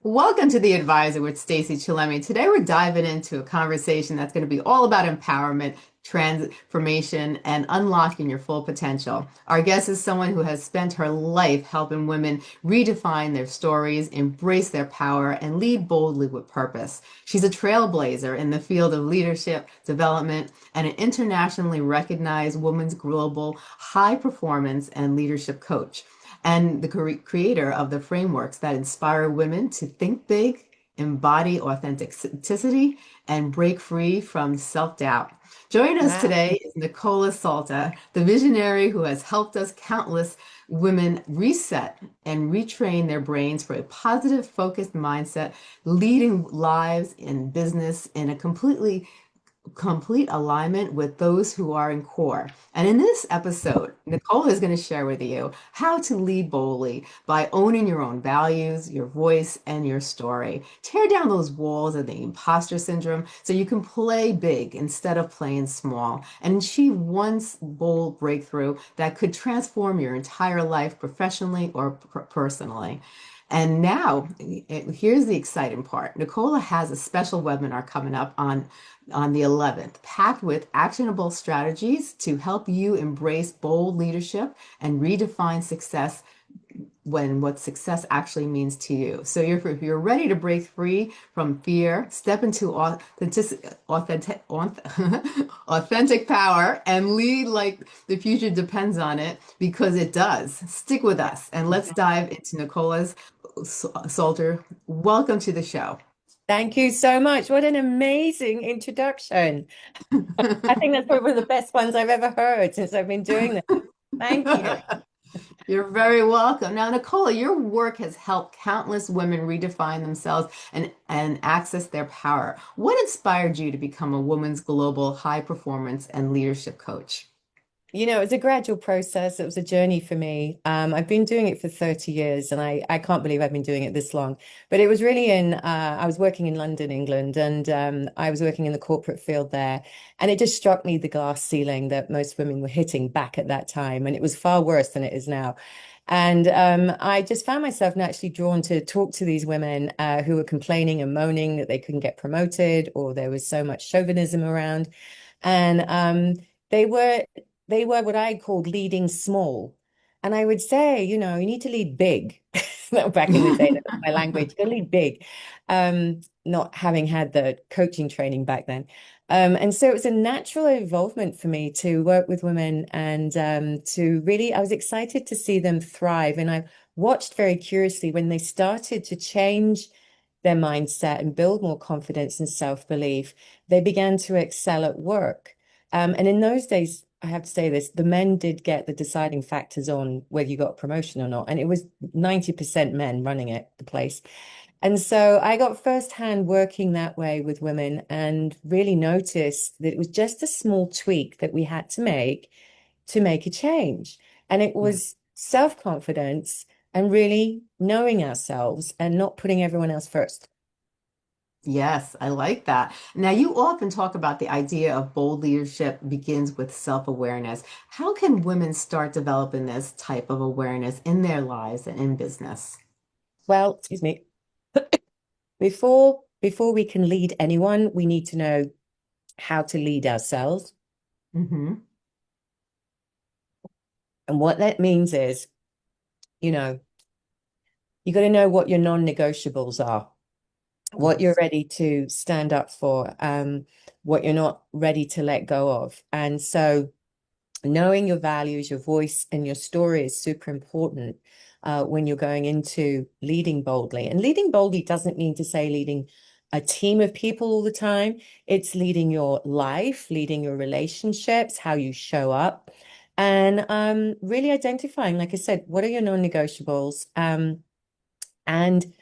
Welcome to The Advisor with Stacey Chillemi. Today we're diving into a conversation that's going to be all about empowerment, transformation, and unlocking your full potential. Our guest is someone who has spent her life helping women redefine their stories, embrace their power, and lead boldly with purpose. She's a trailblazer in the field of leadership development and an internationally recognized women's global high performance and leadership coach and the creator of the frameworks that inspire women to think big, embody authenticity, and break free from self doubt. Joining us Wow. today is Nicola Salta, the visionary who has helped us countless women reset and retrain their brains for a positive, focused mindset, leading lives in business in a complete alignment with those who are in core. And in this episode, Nicole is going to share with you how to lead boldly by owning your own values, your voice, and your story. Tear down those walls of the imposter syndrome so you can play big instead of playing small and achieve one bold breakthrough that could transform your entire life professionally or personally. And now, here's the exciting part. Nicola has a special webinar coming up on the 11th, packed with actionable strategies to help you embrace bold leadership and redefine success when what success actually means to you. So if you're ready to break free from fear, step into authentic power and lead like the future depends on it because it does. Stick with us and let's dive into Nicola's Salter. Welcome to the show. Thank you so much. What an amazing introduction. I think that's probably one of the best ones I've ever heard since I've been doing this. Thank you. You're very welcome. Now, Nicola, your work has helped countless women redefine themselves and access their power. What inspired you to become a woman's global high performance and leadership coach? It was a gradual process. It was a journey for me. I've been doing it for 30 years and I can't believe I've been doing it this long. But it was really I was working in London, England, and I was working in the corporate field there. And it just struck me the glass ceiling that most women were hitting back at that time. And it was far worse than it is now. And I just found myself naturally drawn to talk to these women who were complaining and moaning that they couldn't get promoted or there was so much chauvinism around. And they were they were what I called leading small. And I would say, you need to lead big. Back in the day, that was my language. You lead big. Not having had the coaching training back then. And so it was a natural involvement for me to work with women and to really, I was excited to see them thrive. And I watched very curiously when they started to change their mindset and build more confidence and self-belief, they began to excel at work. And in those days, I have to say this, the men did get the deciding factors on whether you got a promotion or not. And it was 90% men running it, the place. And so I got firsthand working that way with women and really noticed that it was just a small tweak that we had to make a change. And it Yeah. was self-confidence and really knowing ourselves and not putting everyone else first. Yes, I like that. Now, you often talk about the idea of bold leadership begins with self-awareness. How can women start developing this type of awareness in their lives and in business? Well, excuse me. Before we can lead anyone, we need to know how to lead ourselves. Hmm. And what that means is, you know, you got to know what your non-negotiables are, what you're Yes. ready to stand up for, what you're not ready to let go of. And so knowing your values, your voice, and your story is super important when you're going into leading boldly. And leading boldly doesn't mean to say leading a team of people all the time. It's leading your life, leading your relationships, how you show up, and really identifying, like I said, what are your non-negotiables, and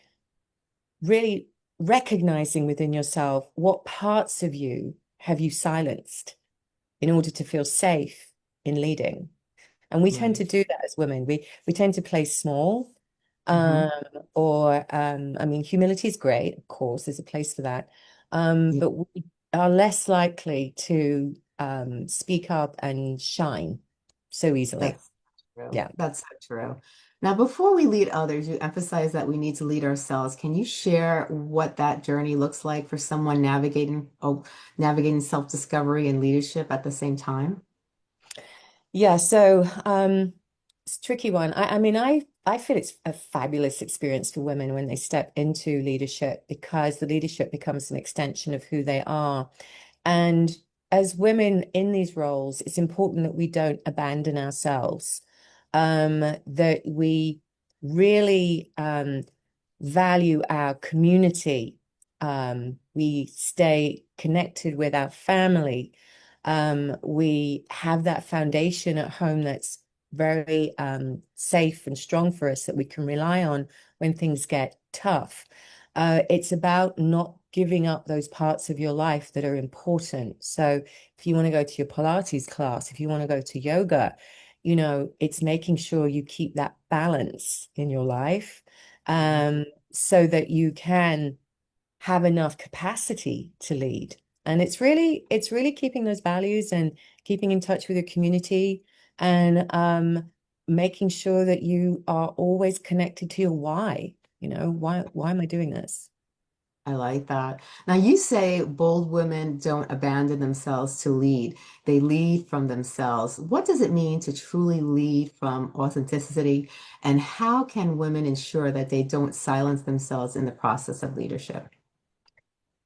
really recognizing within yourself what parts of you have you silenced in order to feel safe in leading. And we tend to Right. do that as women. We tend to play small. Hmm. Um, I mean, humility is great, of course, there's a place for that. Yeah, But we are less likely to speak up and shine so easily. that's true. Yeah. That's so true. Now, before we lead others, you emphasize that we need to lead ourselves. Can you share what that journey looks like for someone navigating self-discovery and leadership at the same time? Yeah, so it's a tricky one. I mean, I feel it's a fabulous experience for women when they step into leadership because the leadership becomes an extension of who they are. And as women in these roles, it's important that we don't abandon ourselves, that we really value our community. We stay connected with our family. We have that foundation at home that's very safe and strong for us that we can rely on when things get tough. It's about not giving up those parts of your life that are important. So if you want to go to your Pilates class, if you want to go to yoga, it's making sure you keep that balance in your life, Yeah, so that you can have enough capacity to lead. And it's really keeping those values and keeping in touch with your community and making sure that you are always connected to your why. Why am I doing this? I like that. Now, you say bold women don't abandon themselves to lead. They lead from themselves. What does it mean to truly lead from authenticity? And how can women ensure that they don't silence themselves in the process of leadership?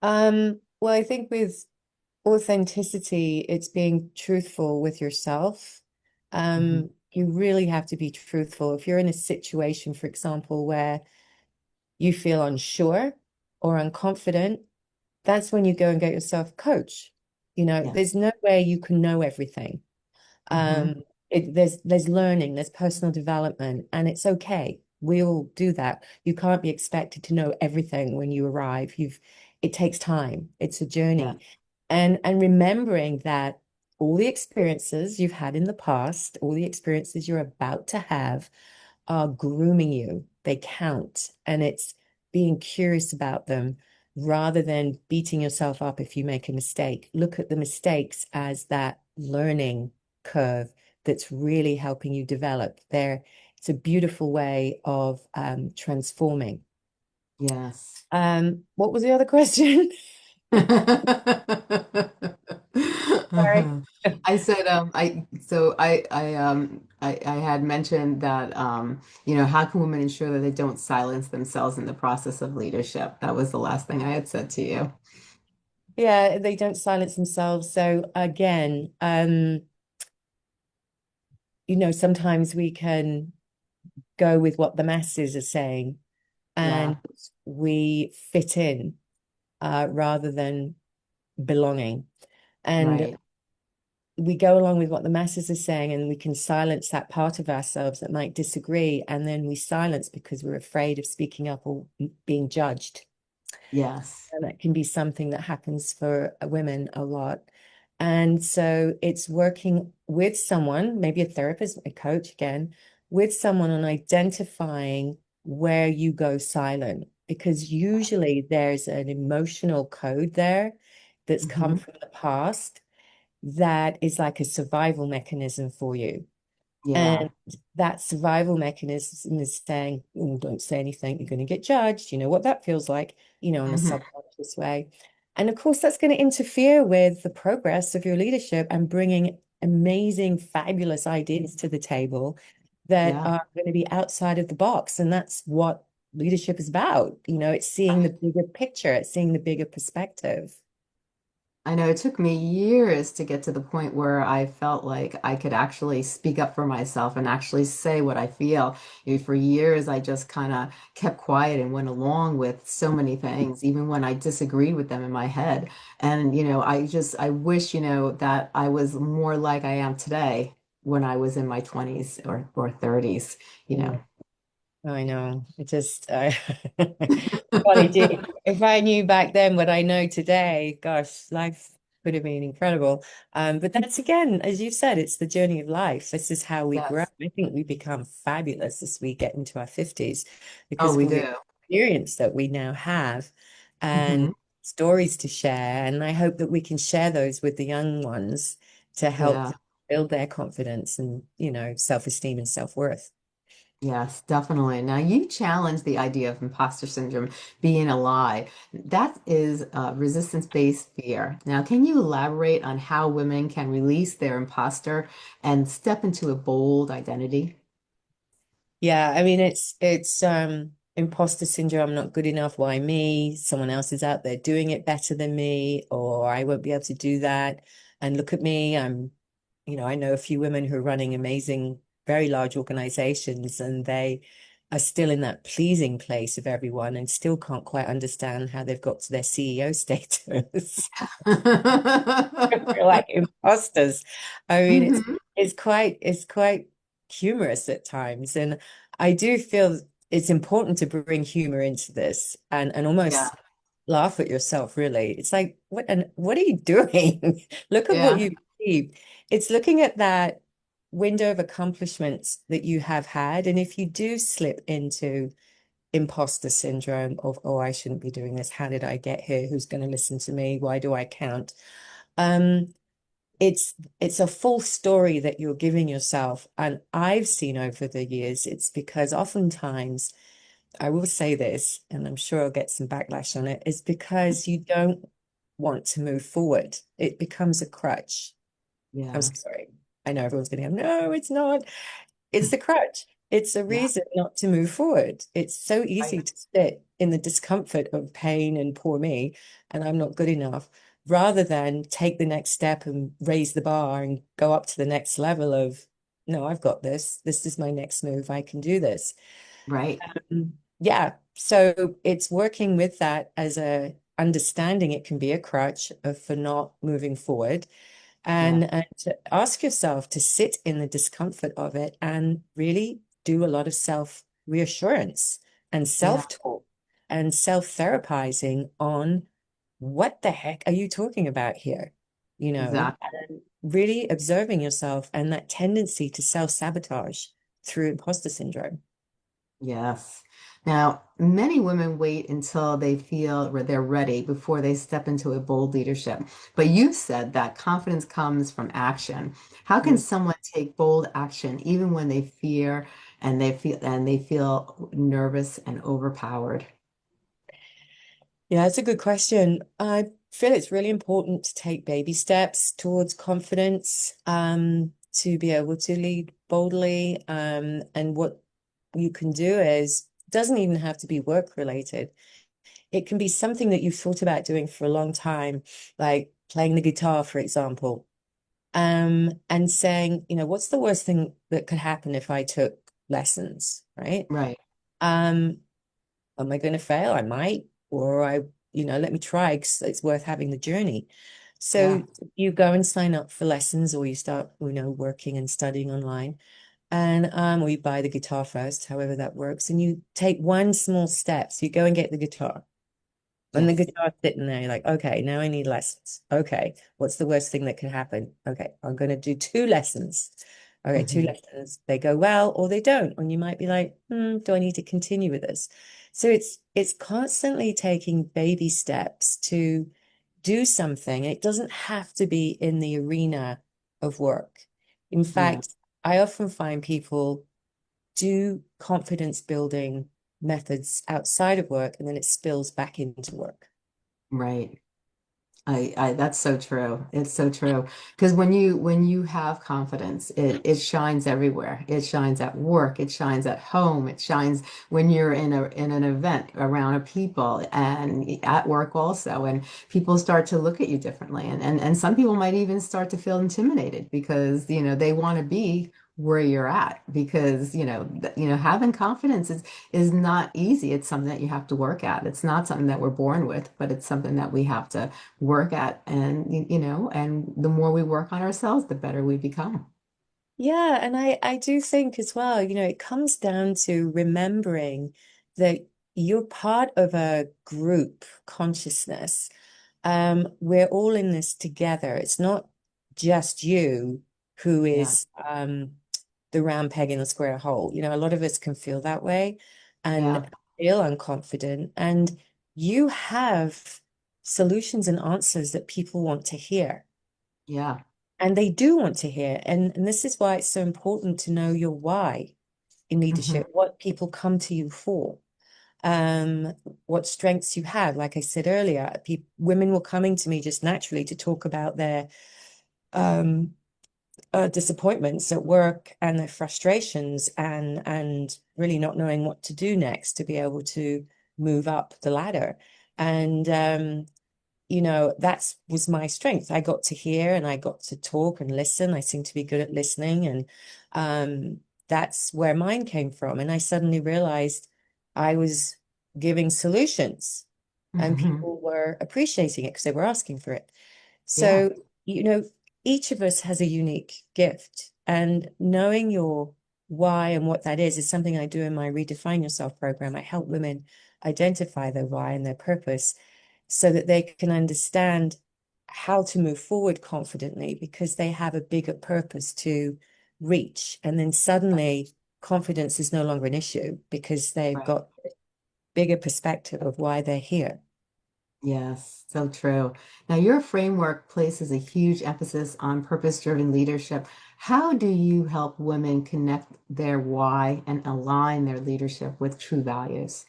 Well, I think with authenticity, it's being truthful with yourself. Mhm. You really have to be truthful. If you're in a situation, for example, where you feel unsure or unconfident, that's when you go and get yourself a coach. Yes. There's no way you can know everything. Hmm. There's learning, there's personal development, and it's okay. We all do that. You can't be expected to know everything when you arrive. It takes time. It's a Yeah. journey. And remembering that all the experiences you've had in the past, all the experiences you're about to have are grooming you. They count. And it's being curious about them rather than beating yourself up if you make a mistake. Look at the mistakes as that learning curve that's really helping you develop. It's a beautiful way of transforming. Yes. What was the other question? Sorry. I said, I had mentioned that, how can women ensure that they don't silence themselves in the process of leadership? That was the last thing I had said to you. Yeah, they don't silence themselves. So again, sometimes we can go with what the masses are saying Yeah, and we fit in rather than belonging. And right. we go along with what the masses are saying and we can silence that part of ourselves that might disagree. And then we silence because we're afraid of speaking up or being judged. Yes. And that can be something that happens for women a lot. And so it's working with someone, maybe a therapist, a coach again, with someone on identifying where you go silent, because usually there's an emotional code there that's come Hmm. from the past that is like a survival mechanism for you. Yeah. And that survival mechanism is saying, "Oh, don't say anything, you're going to get judged. You know what that feels like, in a Hmm. subconscious way." And of course, that's going to interfere with the progress of your leadership and bringing amazing, fabulous ideas to the table that Yeah. are going to be outside of the box. And that's what leadership is about. It's seeing the bigger picture, it's seeing the bigger perspective. I know it took me years to get to the point where I felt like I could actually speak up for myself and actually say what I feel. For years, I just kind of kept quiet and went along with so many things, even when I disagreed with them in my head. And, I wish, that I was more like I am today when I was in my 20s or 30s, you know. I know. It just, golly gee, if I knew back then what I know today, gosh, life would have been incredible. But that's again, as you said, it's the journey of life. This is how we grow. Yes. I think we become fabulous as we get into our 50s Oh, because of we all the do. experience that we now have and Hmm. stories to share. And I hope that we can share those with the young ones to help Yeah. them build their confidence and, self-esteem and self-worth. Yes, definitely. Now, you challenge the idea of imposter syndrome being a lie. That is resistance-based fear. Now, can you elaborate on how women can release their imposter and step into a bold identity? Yeah, I mean it's imposter syndrome, I'm not good enough, why me? Someone else is out there doing it better than me, or I won't be able to do that. And look at me, I know a few women who are running amazing, very large organizations, and they are still in that pleasing place of everyone and still can't quite understand how they've got to their CEO status. We're like imposters. I mean, Hmm. it's quite humorous at times, and I do feel it's important to bring humor into this and Yeah, almost laugh at yourself. Really, it's like what are you doing? Look at what yeah, you've achieved. It's looking at that window of accomplishments that you have had, and if you do slip into imposter syndrome of, oh, I shouldn't be doing this. How did I get here? Who's going to listen to me? Why do I count? Um, it's a full story that you're giving yourself. And I've seen over the years, it's because oftentimes, I will say this, and I'm sure I'll get some backlash on it, is because you don't want to move forward. It becomes a crutch. I'm yeah, so sorry. I know everyone's going to go, no, it's not. It's the crutch. It's a yeah, reason not to move forward. It's so right, easy to sit in the discomfort of pain and poor me, and I'm not good enough, rather than take the next step and raise the bar and go up to the next level of, no, I've got this. This is my next move. I can do this. right. Yeah. So it's working with that as a understanding it can be a crutch of for not moving forward Yeah, and to ask yourself to sit in the discomfort of it and really do a lot of self reassurance and yeah, self-talk and self-therapizing on what the heck are you talking about here? exactly. And really observing yourself and that tendency to self-sabotage through imposter syndrome. Yes. Now, many women wait until they feel they're ready before they step into a bold leadership. But you've said that confidence comes from action. How can Mm. someone take bold action even when they fear and they feel nervous and overpowered? Yeah, that's a good question. I feel it's really important to take baby steps towards confidence, to be able to lead boldly. And what you can do is, doesn't even have to be work related. It can be something that you've thought about doing for a long time, like playing the guitar, for example. And saying, what's the worst thing that could happen if I took lessons, right? Right. Um, am I going to fail? I might, or let me try because it's worth having the journey. Yeah. So you go and sign up for lessons, or you start, working and studying online, and or you buy the guitar first, however that works, and you take one small step. So you go and get the guitar. And the Yes. guitar's sitting there, you're like, okay, now I need lessons. Okay, what's the worst thing that could happen? Okay, I'm going to do two lessons. Okay, two Hmm. lessons. They go well or they don't. And you might be like, do I need to continue with this? So it's constantly taking baby steps to do something. It doesn't have to be in the arena of work. In Yeah. fact, I often find people do confidence building methods outside of work and then it spills back into work. Right. That's so true. It's so true. Because when you have confidence, it shines everywhere. It shines at work, it shines at home, it shines when you're in an event around a people and at work also. And people start to look at you differently. And some people might even start to feel intimidated because, they want to be where you're at because, having confidence is not easy. It's something that you have to work at. It's not something that we're born with, but it's something that we have to work at and the more we work on ourselves the better we become. Yeah, and I do think as well, it comes down to remembering that you're part of a group consciousness. We're all in this together. It's not just you who Yeah, is the round peg in the square hole. A lot of us can feel that way yeah, and feel unconfident. And you have solutions and answers that people want to hear. yeah, And they do want to hear. And this is why it's so important to know your why. in Hmm. leadership, what people come to you for, um, what strengths you have. Like I said earlier, women were coming to me just naturally to talk about their um, disappointments at work and their frustrations and really not knowing what to do next to be able to move up the ladder. And that was my strength. I got to hear and I got to talk and listen. I seem to be good at listening, and um, that's where mine came from. And I suddenly realized I was giving solutions, and Hmm. people were appreciating it because they were asking for it. Yeah, So, each of us has a unique gift, and knowing your why and what that is something I do in my Redefine Yourself program. I help women identify their why and their purpose so that they can understand how to move forward confidently because they have a bigger purpose to reach. And then suddenly confidence is no longer an issue because they've right. got a bigger perspective of why they're here. Yes, so true. Now, your framework places a huge emphasis on purpose-driven leadership. How do you help women connect their why and align their leadership with true values?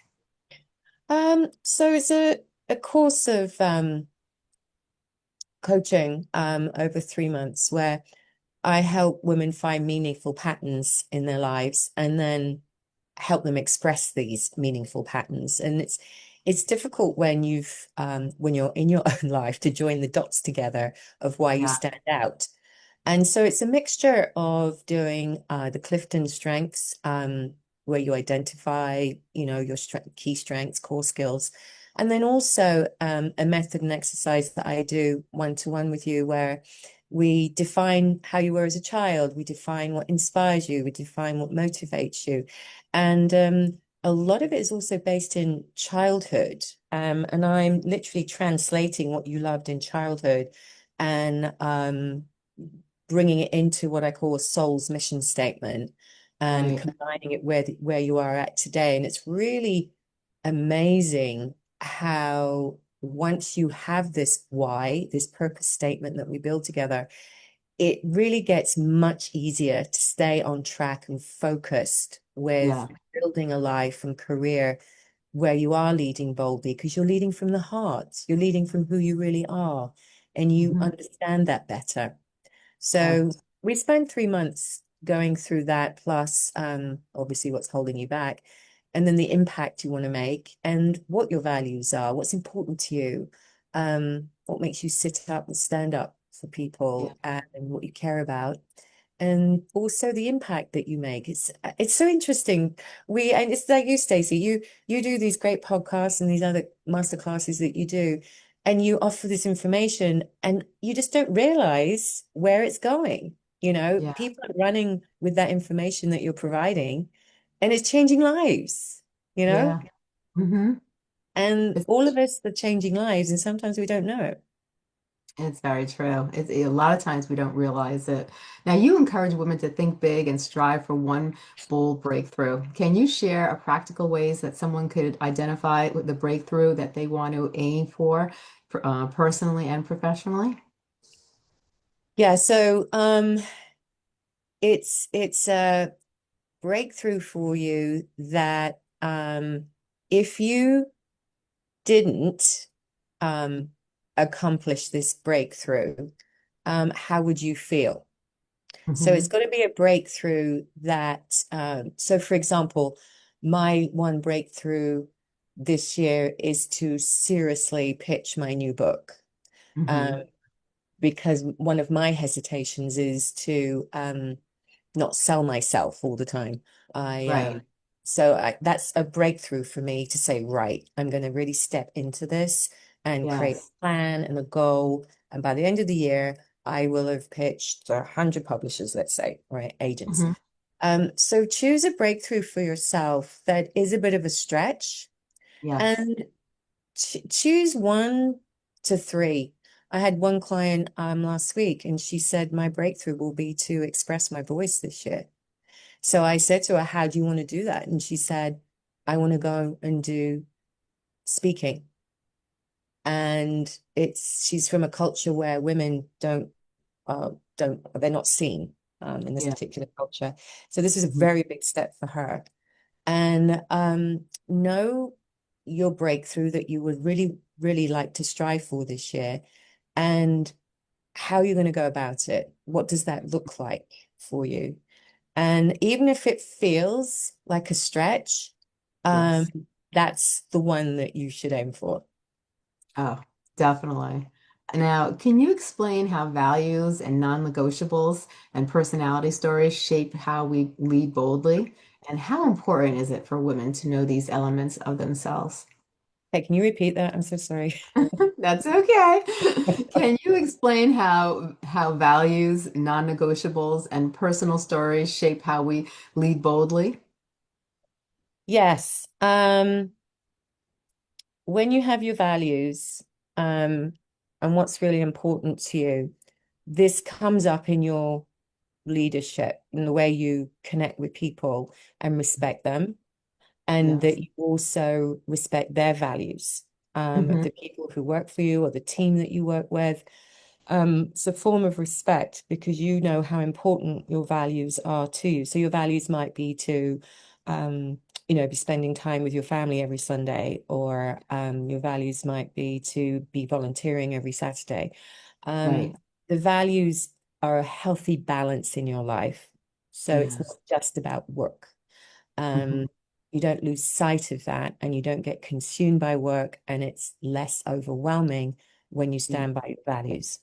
So it's a course of coaching over 3 months where I help women find meaningful patterns in their lives and then help them express these meaningful patterns. And it's difficult when you're in your own life to join the dots together of why you Yeah, stand out. And so it's a mixture of doing the Clifton strengths, where you identify, your key strengths, core skills, and then also a method and exercise that I do one-to-one with you, where we define how you were as a child, we define what inspires you, we define what motivates you, and a lot of it is also based in childhood, and I'm literally translating what you loved in childhood and bringing it into what I call a soul's mission statement and right. combining it where you are at today. And it's really amazing how once you have this why, this purpose statement that we build together, it really gets much easier to stay on track and focused with Yeah. building a life and career where you are leading boldly because you're leading from the heart, you're leading from who you really are, and you Hmm. understand that better. So Yes. we spent 3 months going through that, plus obviously what's holding you back, and then the impact you want to make, and what your values are, what's important to you, what makes you sit up and stand up for Yeah. people, and what you care about, and also the impact that you make. It's so interesting. And it's like you, Stacey, you do these great podcasts and these other master classes that you do, and you offer this information and you just don't realize where it's going. Yeah. People are running with that information that you're providing and it's changing lives, you know, Yeah. Hmm. and It's, all of us are changing lives and sometimes we don't know it. it's very true. A lot of times we don't realize it. Now, you encourage women to think big and strive for one bold breakthrough. Can you share a practical ways that someone could identify with the breakthrough that they want to aim for, personally and professionally? Yeah, so it's a breakthrough for you that if you didn't um accomplish this breakthrough, how would you feel? So it's Hmm. got to be a breakthrough that, so for example, my one breakthrough this year is to seriously pitch my new book. Hmm. Um, because one of my hesitations is to not sell myself all the time. I Right. that's a breakthrough for me to say, right, I'm going to really step into this and create a Yes. plan and a goal. And by the end of the year, I will have pitched 100 publishers, let's say, right, agents. Hmm. So choose a breakthrough for yourself that is a bit of a stretch Yes. and choose 1 to 3. I had one client last week and she said my breakthrough will be to express my voice this year. So I said to her, how do you want to do that? And she said, I want to go and do speaking. And she's from a culture where women don't, they're not seen. in this Yeah. particular culture. So this is a very big step for her. And know your breakthrough that you would really, really like to strive for this year, and how you're going to go about it. What does that look like for you? And even if it feels like a stretch, um, Yes. that's the one that you should aim for. Oh, definitely. Now, can you explain how values and non-negotiables and personality stories shape how we lead boldly? And how important is it for women to know these elements of themselves? Hey, can you repeat that? I'm so sorry. That's okay. Can you explain how values, non-negotiables, and personal stories shape how we lead boldly? Yes. When you have your values, um, and what's really important to you, this comes up in your leadership, in the way you connect with people and respect them, and Yes. that you also respect their values, Hmm. the people who work for you or the team that you work with. It's a form of respect because you know how important your values are to you. So your values might be to, um, be spending time with your family every Sunday, or your values might be to be volunteering every Saturday. Right. Um, the values are a healthy balance in your life. So it's not Yes. just about work. Hmm. Um, you don't lose sight of that, and you don't get consumed by work, and it's less overwhelming when you Yeah. stand by your values.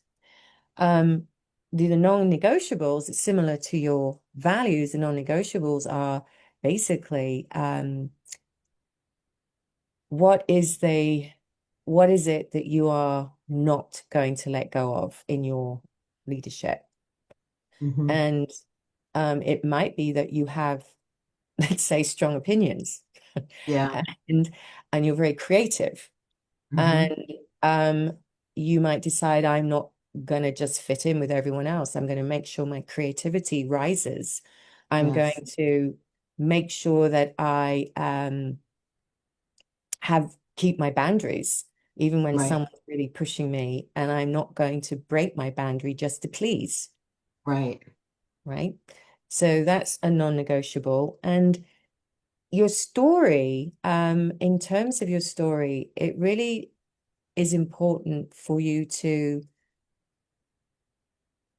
Um, the non-negotiables, similar to your values, the non-negotiables are basically what is the what is it that you are not going to let go of in your leadership? Hmm. And it might be that you have, let's say, strong opinions, Yeah. and you're very creative. Hmm. And um, you might decide, I'm not going to just fit in with everyone else. I'm going to make sure my creativity rises. I'm Yes. going to make sure that I have keep my boundaries, even when Right. someone's really pushing me, and I'm not going to break my boundary just to please, Right. right? So that's a non-negotiable. And your story, in terms of your story, it really is important for you to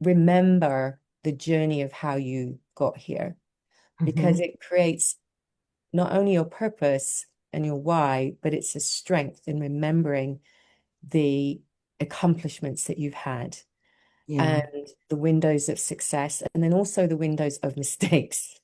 remember the journey of how you got here, because Hmm. it creates not only your purpose and your why, but it's a strength in remembering the accomplishments that you've had, Yeah. and the windows of success, and then also the windows of mistakes.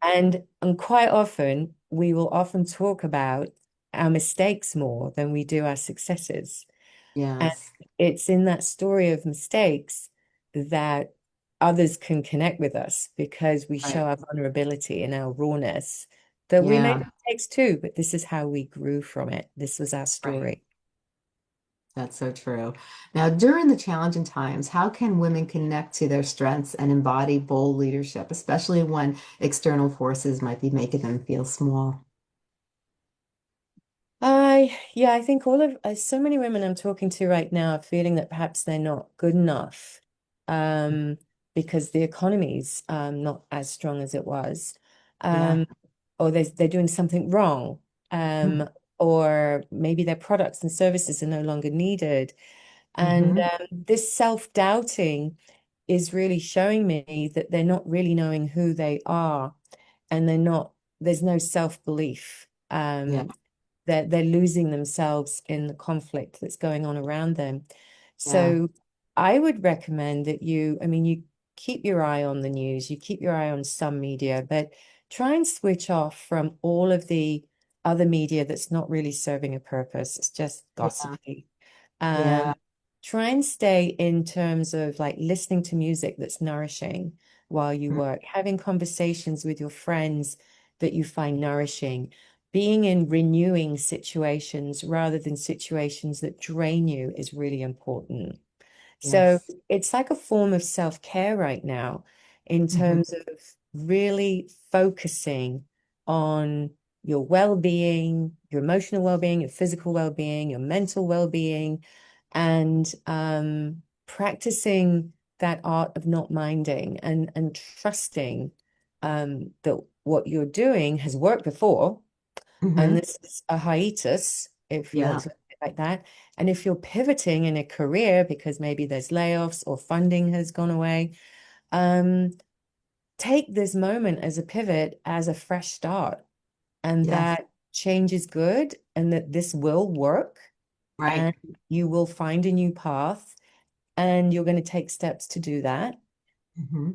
And quite often, we will often talk about our mistakes more than we do our successes. And Yes. it's in that story of mistakes that others can connect with us, because we show Right. our vulnerability and our rawness, that we made Yeah. mistakes too, but this is how we grew from it. This was our Right. story. That's so true. Now, during the challenging times, how can women connect to their strengths and embody bold leadership, especially when external forces might be making them feel small? Yeah, I think all of so many women I'm talking to right now are feeling that perhaps they're not good enough, um, because the economy's not as strong as it was, Yeah. um, or they're doing something wrong, um, or maybe their products and services are no longer needed. And Hmm. this self-doubting is really showing me that they're not really knowing who they are, and there's no self-belief. Yeah. They're losing themselves in the conflict that's going on around them. Yeah. So I would recommend that you keep your eye on the news, you keep your eye on some media, but try and switch off from all of the other media that's not really serving a purpose. It's just Yeah. gossipy. Yeah. Um, Try and stay in terms of like listening to music that's nourishing while you Mm. work, having conversations with your friends that you find nourishing, being in renewing situations rather than situations that drain you is really important. So Yes. it's like a form of self-care right now, in Hmm. terms of really focusing on your well-being, your emotional well-being, your physical well-being, your mental well-being, and practicing that art of not minding and trusting that what you're doing has worked before, and Hmm. this is a hiatus, if you want Yeah. to look at it like that. And if you're pivoting in a career because maybe there's layoffs or funding has gone away, um, take this moment as a pivot, as a fresh start, and Yes. that change is good and that this will work Right. and you will find a new path and you're going to take steps to do that Hmm.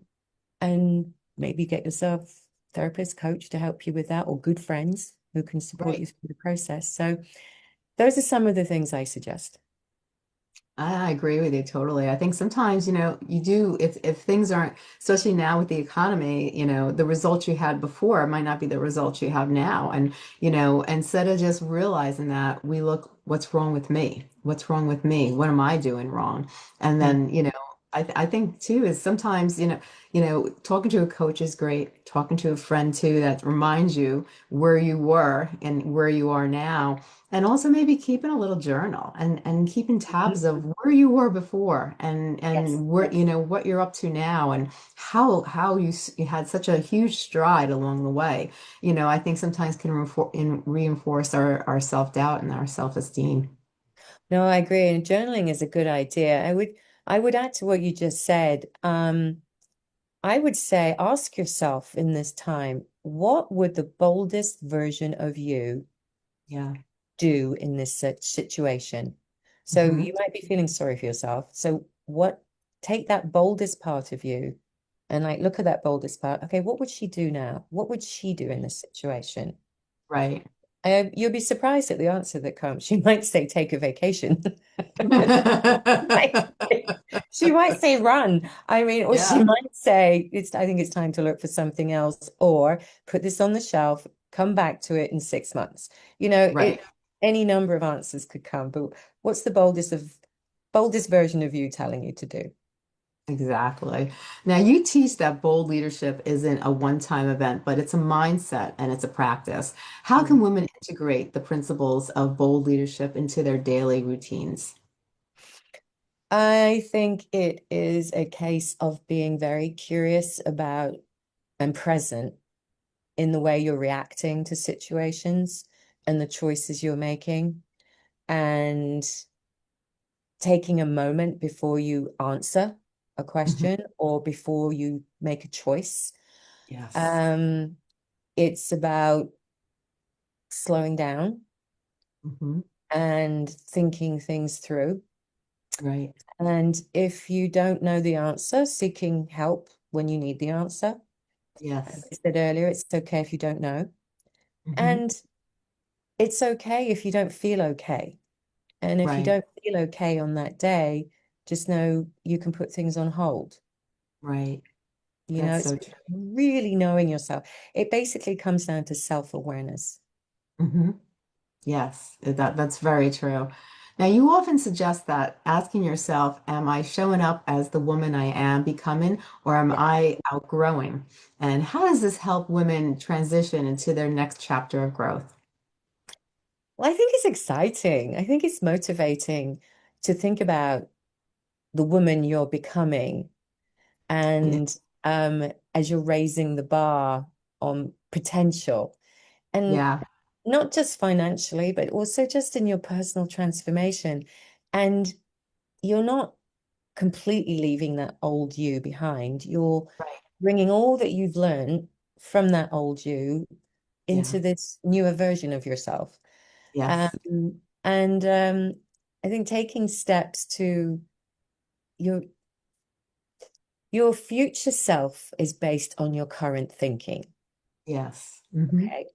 and maybe get yourself therapist, coach to help you with that, or good friends who can support Right. you through the process. So those are some of the things I suggest. I agree with you totally. I think sometimes, you do, if things aren't, especially now with the economy, the results you had before might not be the results you have now. And, instead of just realizing that, we look, what's wrong with me? What's wrong with me? What am I doing wrong? And Mm. then, I think too is sometimes, talking to a coach is great. Talking to a friend too that reminds you where you were and where you are now, and also maybe keeping a little journal and keeping tabs of where you were before Yes. and where, what you're up to now and how you had such a huge stride along the way. I think sometimes can reinforce our self-doubt and our self-esteem. No, I agree. And journaling is a good idea. I would add to what you just said. I would say ask yourself in this time, what would the boldest version of you Yeah. do in this situation? So Hmm. you might be feeling sorry for yourself. So take that boldest part of you and like look at that boldest part. Okay, what would she do now? What would she do in this situation? Right. You'll be surprised at the answer that comes. She might say, take a vacation. She might say run. I mean, or she Yeah. might say, I think it's time to look for something else, or put this on the shelf, come back to it in 6 months. Right. Any number of answers could come, but what's the boldest version of you telling you to do? Exactly. Now, you teach that bold leadership isn't a one-time event, but it's a mindset and it's a practice. How can Mm. women integrate the principles of bold leadership into their daily routines? I think it is a case of being very curious about and present in the way you're reacting to situations and the choices you're making, and taking a moment before you answer a Mhm. question or before you make a choice. Yes. Um, it's about slowing down Hmm. and thinking things through. Right. And if you don't know the answer, seeking help when you need the answer. As Yes. I said earlier, it's okay if you don't know. Hmm. And it's okay if you don't feel okay. And if you Right. don't feel okay on that day, just know you can put things on hold. Right. That's It's so true. really knowing yourself. It basically comes down to self-awareness. Hmm. Yes, that's very true. Now, you often suggest that asking yourself, am I showing up as the woman I am becoming, or am Yeah. I outgrowing? And how does this help women transition into their next chapter of growth? Well, I think it's exciting. I think it's motivating to think about the woman you're becoming Yeah. and as you're raising the bar on potential. And Yeah. not just financially, but also just in your personal transformation. And you're not completely leaving that old you behind. You're Right. bringing all that you've learned from that old you Yeah. into this newer version of yourself. Yes. And I think taking steps to your your future self is based on your current thinking. Yes. Hmm. Okay.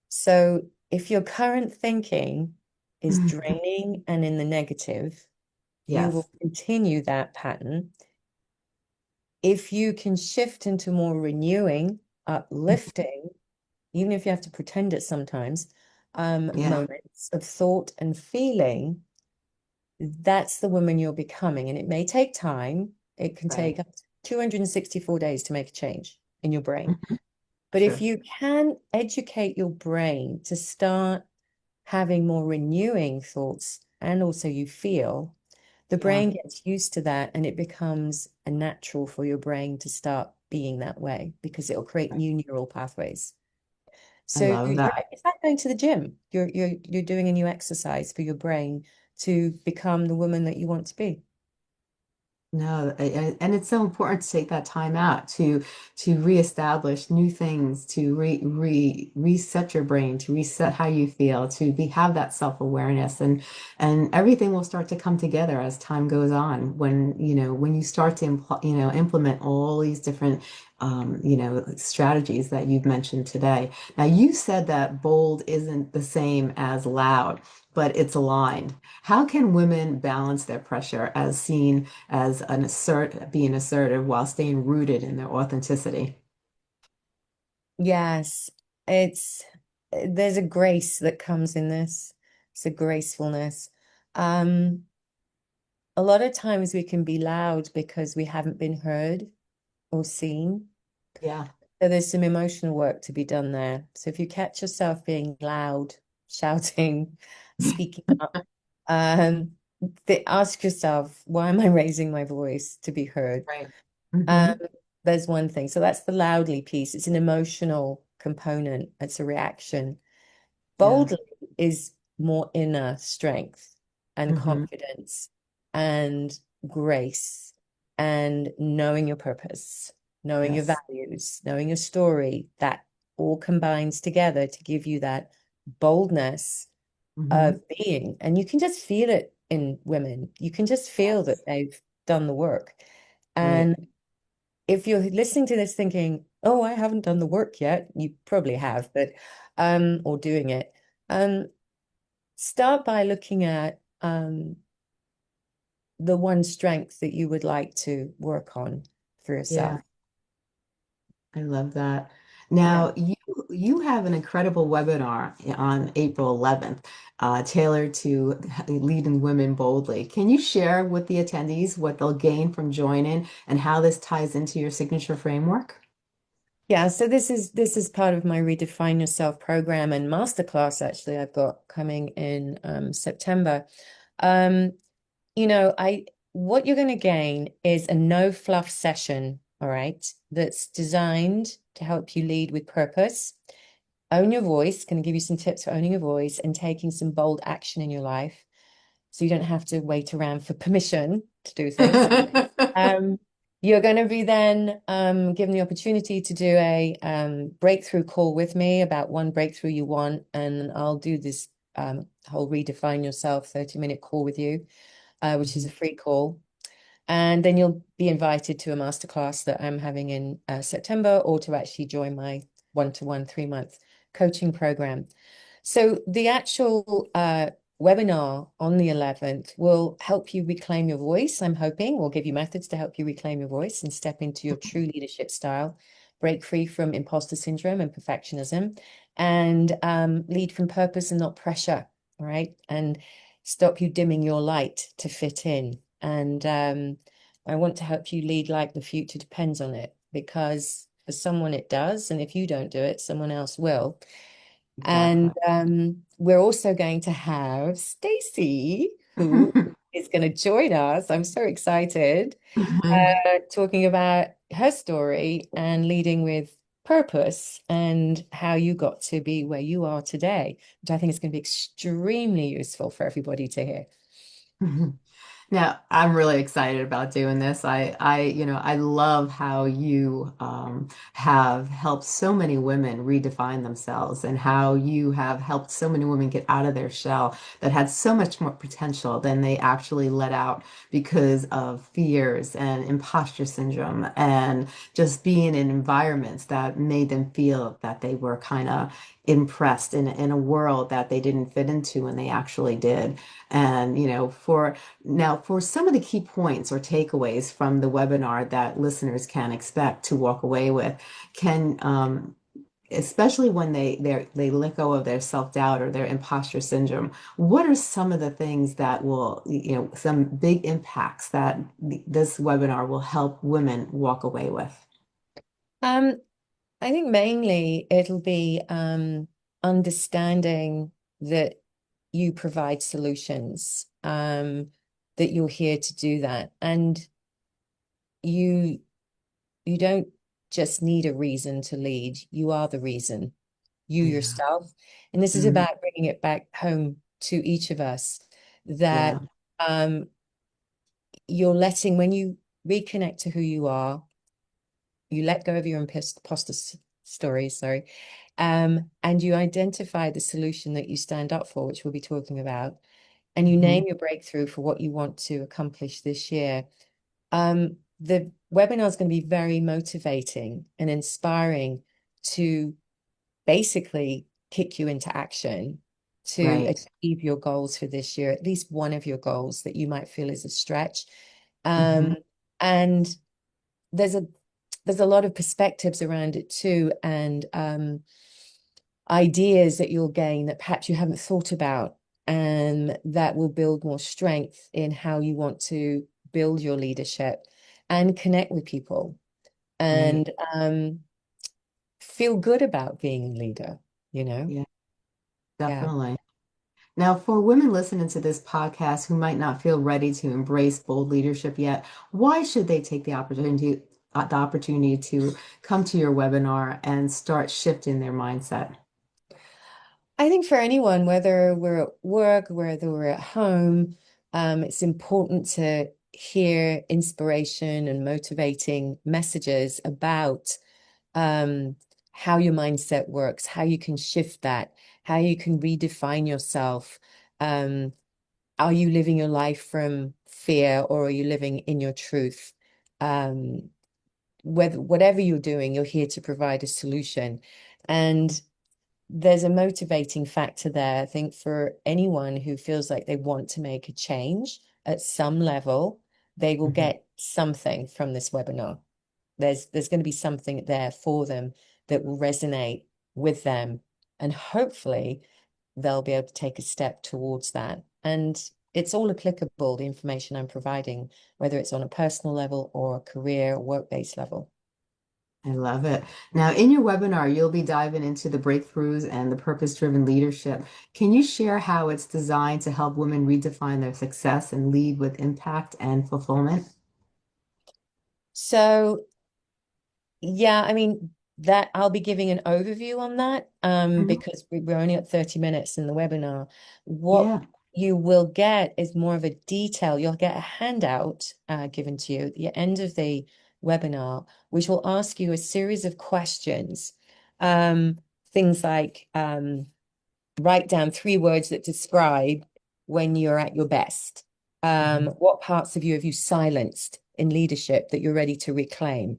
So if your current thinking is draining and in the negative, you Yes. will continue that pattern. If you can shift into more renewing, uplifting, even if you have to pretend it sometimes, Yeah. moments of thought and feeling, that's the woman you're becoming. And it may take time. It can Right. take up to 264 days to make a change in your brain. Mhm. But if True. you can educate your brain to start having more renewing thoughts and also you feel, the Yeah, brain gets used to that and it becomes a natural for your brain to start being that way because it'll create new neural pathways. I So love you're, that. it's like going to the gym. You're doing a new exercise for your brain to become the woman that you want to be. No, and it's so important to take that time out to reestablish new things, to reset your brain, to reset how you feel, to be have that self-awareness, and everything will start to come together as time goes on. When when you start to implement all these different strategies that you've mentioned today. Now, you said that bold isn't the same as loud, but it's aligned. How can women balance their pressure as seen as being assertive while staying rooted in their authenticity? Yes, it's there's a grace that comes in this. It's a gracefulness. Um, a lot of times we can be loud because we haven't been heard or seen. Yeah. So there's some emotional work to be done there. So if you catch yourself being loud, shouting, speaking up, um, ask yourself, why am I raising my voice to be heard? Right. Um, Hmm. there's one thing. So that's the loudly piece. It's an emotional component. It's a reaction. Yeah. Boldly is more inner strength and Hmm. confidence and grace and knowing your purpose, knowing your Yes. values, knowing your story. That all combines together to give you that boldness Hmm. of being. And you can just feel it in women. You can just feel Yes. that they've done the work. Right. And if you're listening to this thinking, oh, I haven't done the work yet, you probably have, but or doing it. Um, start by looking at the one strength that you would like to work on for Yeah. yourself. I love that. Yeah. Now, you have an incredible webinar on April 11th, tailored to leading women boldly. Can you share with the attendees what they'll gain from joining and how this ties into your signature framework? Yeah, so this is part of my Redefine Yourself program and masterclass actually I've got coming in September. Um, I what you're going to gain is a no fluff session, all right, that's designed to help you lead with purpose. Own your voice, going to give you some tips for owning your voice and taking some bold action in your life so you don't have to wait around for permission to do things. Um, you're going to be then given the opportunity to do a breakthrough call with me about one breakthrough you want, and I'll do this whole Redefine Yourself 30-minute call with you, which is a free call. And then you'll be invited to a masterclass that I'm having in September or to actually join my one-to-one 3-month coaching program. So the actual webinar on the 11th will help you reclaim your voice, I'm hoping. We'll give you methods to help you reclaim your voice and step into your true leadership style, break free from imposter syndrome and perfectionism, and lead from purpose and not pressure, all right? And stop you dimming your light to fit in. And I want to help you lead like the future depends on it, because for someone it does, and if you don't do it, someone else will. Exactly. And we're also going to have Stacy, who is going to join us. I'm so excited, talking about her story and leading with purpose and how you got to be where you are today, which I think is going to be extremely useful for everybody to hear. Now, I'm really excited about doing this. I love how you have helped so many women redefine themselves and how you have helped so many women get out of their shell that had so much more potential than they actually let out because of fears and imposter syndrome and just being in environments that made them feel that they were kind of impressed in a world that they didn't fit into and they actually did. And, for some of the key points or takeaways from the webinar that listeners can expect to walk away with, can especially when they let go of their self-doubt or their imposter syndrome, what are some of the things that will, some big impacts that this webinar will help women walk away with? Um, I think mainly it'll be understanding that you provide solutions. that you're here to do that. And you you don't just need a reason to lead. You are the reason, you Yeah. yourself. And this is Mhm. about bringing it back home to each of us that Yeah. um, you're letting, when you reconnect to who you are, you let go of your imposter stories, sorry, and you identify the solution that you stand up for, which we'll be talking about, and you Mhm. name your breakthrough for what you want to accomplish this year. The webinar is going to be very motivating and inspiring to basically kick you into action to Right. achieve your goals for this year, at least one of your goals that you might feel is a stretch. Mhm. And there's a there's a lot of perspectives around it too, and ideas that you'll gain that perhaps you haven't thought about, and that will build more strength in how you want to build your leadership and connect with people Right. and feel good about being a leader, you know? Yeah, Yeah. definitely. Now, for women listening to this podcast who might not feel ready to embrace bold leadership yet, why should they take the opportunity to come to your webinar and start shifting their mindset? I think for anyone, whether we're at work, whether we're at home, it's important to hear inspiration and motivating messages about um, how your mindset works, how you can shift that, how you can redefine yourself. Um, are you living your life from fear or are you living in your truth? Um, whatever you're doing, you're here to provide a solution. And there's a motivating factor there, I think, for anyone who feels like they want to make a change at some level, they will Mhm. get something from this webinar. There's going to be something there for them that will resonate with them, and hopefully they'll be able to take a step towards that. And it's all applicable, the information I'm providing, whether it's on a personal level or a career, work-based level. I love it. Now, in your webinar, you'll be diving into the breakthroughs and the purpose-driven leadership. Can you share how it's designed to help women redefine their success and lead with impact and fulfillment? So yeah, I mean that I'll be giving an overview on that Mhm. because we're only at 30 minutes in the webinar. What Yeah. you will get is more of a detail. You'll get a handout given to you at the end of the webinar, which will ask you a series of questions. Um, things like write down 3 words that describe when you're at your best. Mhm. What parts of you have you silenced in leadership that you're ready to reclaim?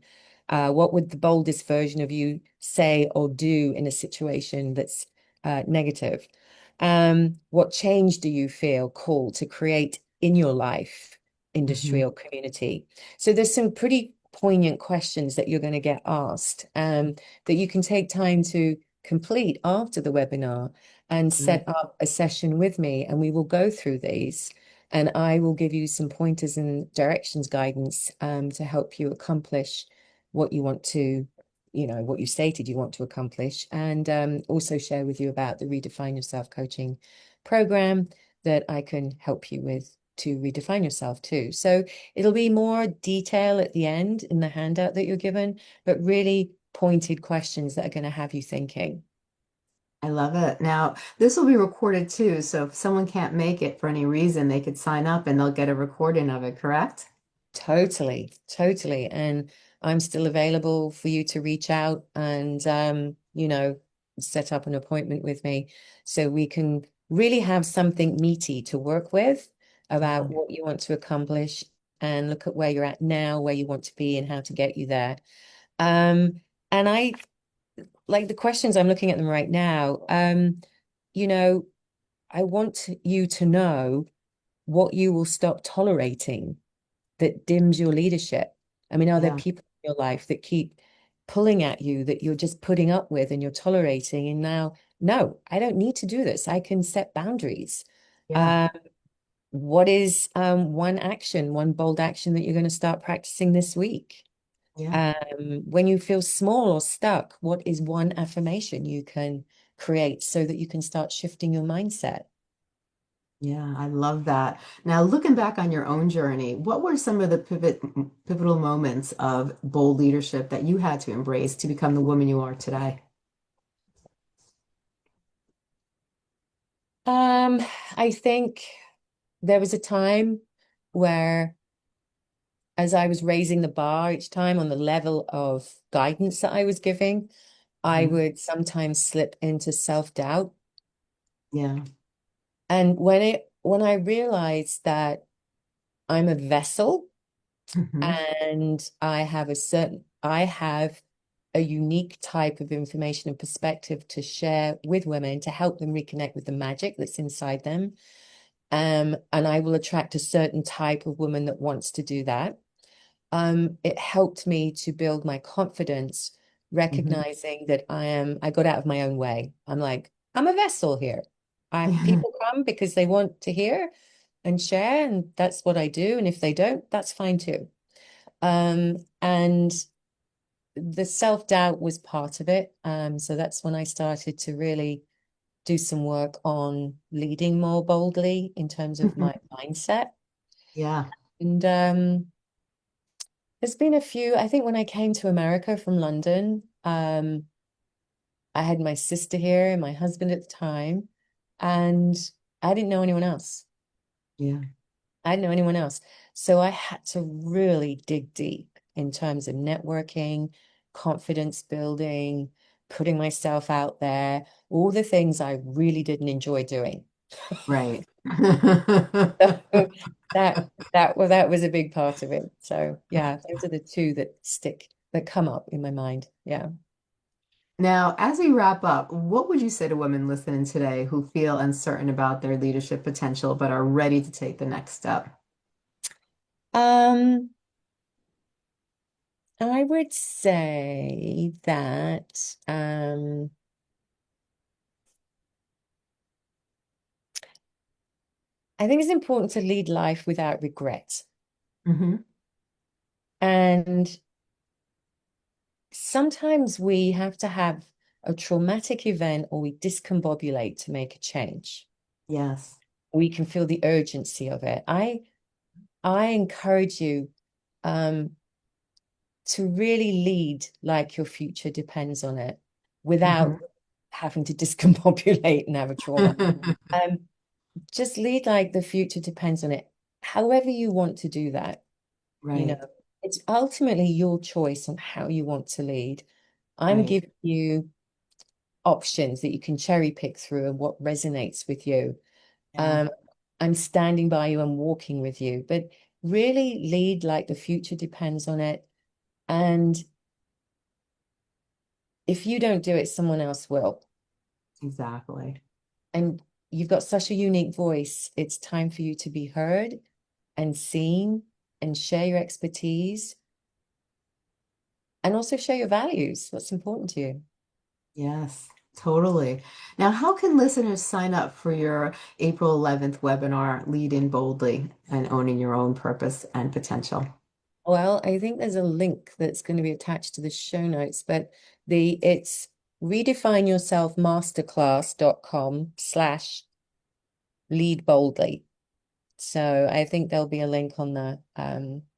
What would the boldest version of you say or do in a situation that's negative? What change do you feel called to create in your life, industry, Mhm. or community? So there's some pretty poignant questions that you're going to get asked that you can take time to complete after the webinar and Right. set up a session with me, and we will go through these. And I will give you some pointers and directions guidance to help you accomplish what you want to, what you stated you want to accomplish, and also share with you about the Redefine Yourself coaching program that I can help you with to redefine yourself too. So it'll be more detail at the end in the handout that you're given, but really pointed questions that are going to have you thinking. I love it. Now, this will be recorded too, so if someone can't make it for any reason, they could sign up and they'll get a recording of it, correct? Totally, totally. And I'm still available for you to reach out and set up an appointment with me so we can really have something meaty to work with Yeah. about what you want to accomplish and look at where you're at now, where you want to be, and how to get you there. And I like the questions, I'm looking at them right now. You know, I want you to know what you will stop tolerating that dims your leadership? I mean, are there Yeah. people in your life that keep pulling at you that you're just putting up with and you're tolerating? And now, no, I don't need to do this. I can set boundaries. Yeah. Uh, what is one bold action that you're going to start practicing this week? Yeah. When you feel small or stuck, what is one affirmation you can create so that you can start shifting your mindset? Yeah, I love that. Now, looking back on your own journey, what were some of the pivotal moments of bold leadership that you had to embrace to become the woman you are today? Um, I think there was a time where, as I was raising the bar each time on the level of guidance that I was giving, I Mhm. would sometimes slip into self-doubt. Yeah. And when I realized that I'm a vessel Hmm. and I have a unique type of information and perspective to share with women to help them reconnect with the magic that's inside them. And I will attract a certain type of woman that wants to do that. It helped me to build my confidence, Hmm. recognizing that I got out of my own way. I'm like, I'm a vessel here. People come because they want to hear and share, and that's what I do. And if they don't, that's fine too. And the self-doubt was part of it. So that's when I started to really do some work on leading more boldly in terms of my mindset. Yeah. And there's been a few, I think when I came to America from London, I had my sister here and my husband at the time, and I didn't know anyone else. Yeah. I didn't know anyone else. So I had to really dig deep in terms of networking, confidence building, putting myself out there, all the things I really didn't enjoy doing. Right. So that was a big part of it. So yeah, those are the two that come up in my mind. Yeah. Now, as we wrap up, what would you say to women listening today who feel uncertain about their leadership potential but are ready to take the next step? Um, I would say that I think it's important to lead life without regret. Hmm. And sometimes we have to have a traumatic event or we discombobulate to make a change. Yes. We can feel the urgency of it. I encourage you um, to really lead like your future depends on it Hmm. without having to discombobulate and have a trauma. Um, just lead like the future depends on it. However you want to do that, you know, Right. it's ultimately your choice on how you want to lead. I'm Right. giving you options that you can cherry pick through and what resonates with you. Yeah. Um, I'm standing by you and walking with you, but really lead like the future depends on it. And if you don't do it, someone else will. Exactly. And you've got such a unique voice. It's time for you to be heard and seen and share your expertise and also share your values, what's important to you. Yes, totally. Now, how can listeners sign up for your April 11th webinar, Lead in Boldly and Owning Your Own Purpose and Potential? Well, I think there's a link that's going to be attached to the show notes, but it's redefineyourselfmasterclass.com/ lead boldly. So I think there'll be a link on the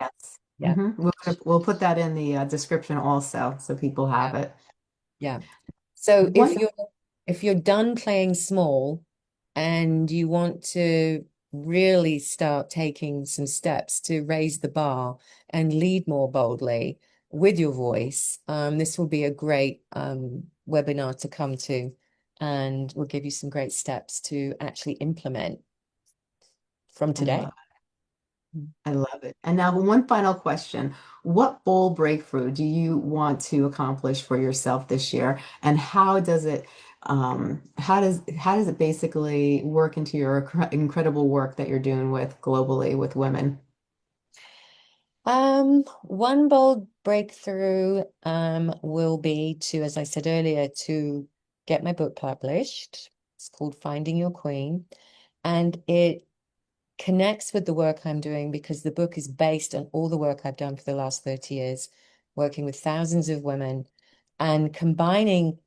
Yes. yeah. We'll put that in the description also so people Yeah. have it. Yeah. So One, if you're done playing small and you want to really start taking some steps to raise the bar and lead more boldly with your voice, this will be a great webinar to come to, and we'll give you some great steps to actually implement from I today. love I love it. And now, one final question. What bold breakthrough do you want to accomplish for yourself this year? And how does it basically work into your incredible work that you're doing with globally with women? One bold breakthrough will be to, as I said earlier, to get my book published. It's called Finding Your Queen, and it connects with the work I'm doing because the book is based on all the work I've done for the last 30 years, working with thousands of women and combining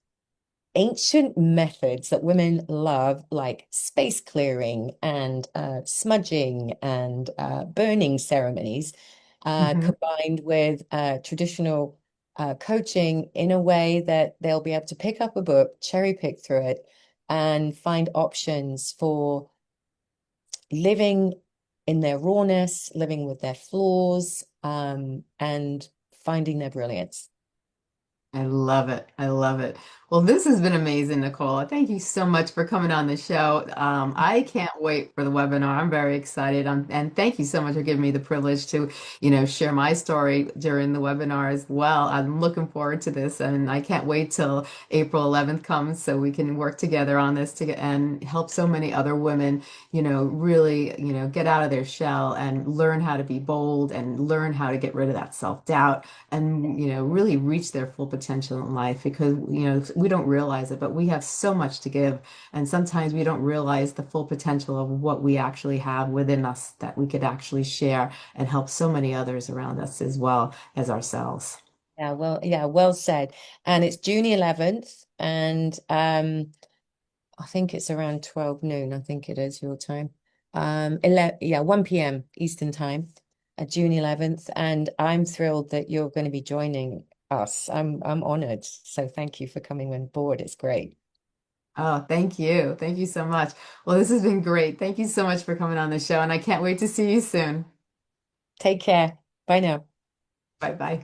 ancient methods that women love, like space clearing and smudging and burning ceremonies, Hmm. combined with traditional coaching in a way that they'll be able to pick up a book, cherry pick through it, and find options for living in their rawness, living with their flaws, and finding their brilliance. I love it. I love it. Well, this has been amazing, Nicola. Thank you so much for coming on the show. I can't wait for the webinar. I'm very excited. And thank you so much for giving me the privilege to, share my story during the webinar as well. I'm looking forward to this, and I can't wait till April 11th comes so we can work together on this and help so many other women, really, get out of their shell and learn how to be bold and learn how to get rid of that self-doubt and really reach their full potential in life because we don't realize it, but we have so much to give, and sometimes we don't realize the full potential of what we actually have within us that we could actually share and help so many others around us as well as ourselves. Yeah, well said. And it's June 11th, and I think it's around 12 noon. I think it is your time. 11, yeah, 1 p.m. Eastern time, June 11th. And I'm thrilled that you're going to be joining us. I'm honored. So thank you for coming on board. It's great. Oh, thank you. Thank you so much. Well, this has been great. Thank you so much for coming on the show, and I can't wait to see you soon. Take care. Bye now. Bye bye.